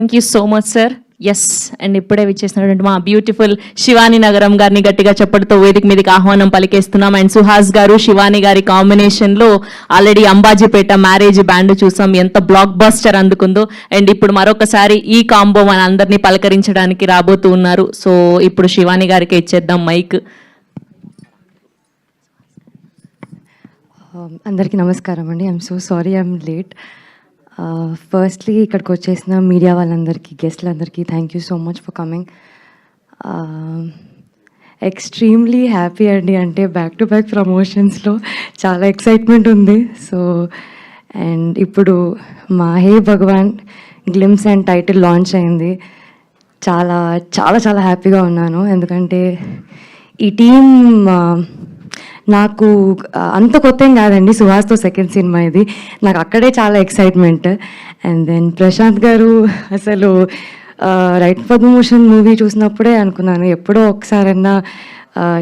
Thank you so much sir. Yes, and ఇప్పుడే విచ్చేసినటువంటి మా బ్యూటిఫుల్ శివాని నగరం గారిని గట్టిగా చెప్పడంతో వేదిక మీదకి ఆహ్వానం పలికేస్తున్నాం. అండ్ సుహాస్ గారు శివాని గారి కాంబినేషన్ లో ఆల్రెడీ అంబాజీపేట మ్యారేజ్ బ్యాండ్ చూసాం, ఎంత బ్లాక్ బస్టర్ అందుకుందో. అండ్ ఇప్పుడు మరొకసారి ఈ కాంబో మన అందరినీ పలకరించడానికి రాబోతూ ఉన్నారు. సో ఇప్పుడు శివాని గారికి ఇచ్చేద్దాం మైక్. అందరికీ నమస్కారం అండి. I'm so sorry I'm late. Firstly ఇక్కడికి వచ్చేసిన మీడియా వాళ్ళందరికీ, గెస్ట్లందరికీ thank you so much for coming. Extremely happy అండి. అంటే బ్యాక్ టు బ్యాక్ ప్రమోషన్స్లో చాలా ఎక్సైట్మెంట్ ఉంది. సో అండ్ ఇప్పుడు మా హే భగవాన్ గ్లిమ్స్ అండ్ టైటిల్ లాంచ్ అయింది. చాలా చాలా చాలా హ్యాపీగా ఉన్నాను. ఎందుకంటే ఈ టీం నాకు అంత కొత్త ఏం కాదండి. సుహాస్తో సెకండ్ సినిమా ఇది. నాకు అక్కడే చాలా ఎక్సైట్మెంట్. అండ్ దెన్ ప్రశాంత్ గారు అసలు రైట్ పద్మభూషణ్ మూవీ చూసినప్పుడే అనుకున్నాను ఎప్పుడో ఒకసారన్నా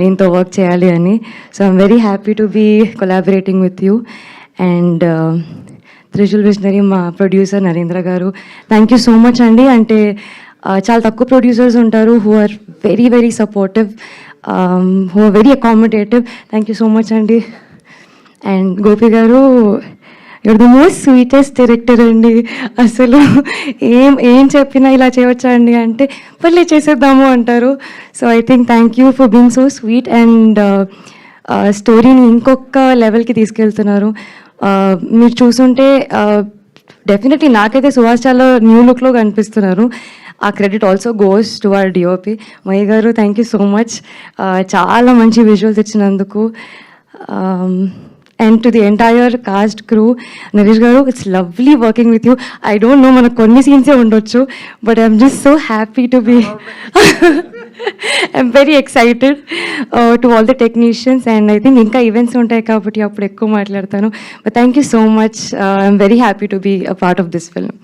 ఈయనతో వర్క్ చేయాలి అని. So I'm very happy to be collaborating with you. And Trishul visionary మా producer Narendra garu, thank you so much అండి. అంటే చాలా తక్కువ ప్రొడ్యూసర్స్ ఉంటారు who are very very supportive, who are very accommodative. Thank you so much అండి. And Gopi garu, your the most sweetest director అండి. అసలు ఏం చెప్పినా ఇలా చేయవచ్చా అండి అంటే పర్లే చేసేద్దాము అంటారు. So I think thank you for being so sweet. And స్టోరీని ఇంకొక లెవెల్కి తీసుకెళ్తున్నారు. మీరు చూసుంటే డెఫినెట్లీ నాకైతే సుహాస్ చాలా న్యూ లుక్లో కనిపిస్తున్నారు. ఆ credit also goes to our DOP Mahi garu. Thank you so much, చాలా మంచి విజువల్స్ ఇచ్చినందుకు. And to the entire cast crew, Naresh garu, it's lovely working with you. I don't know మనకు కొన్ని సీన్సే ఉండొచ్చు, but I'm just so happy to be I'm very excited to all the technicians. And I think ఇంకా events ఉంటాయి కాబట్టి అప్పుడు ఎక్కువ మాట్లాడతాను. But thank you so much. I'm very happy to be a part of this film.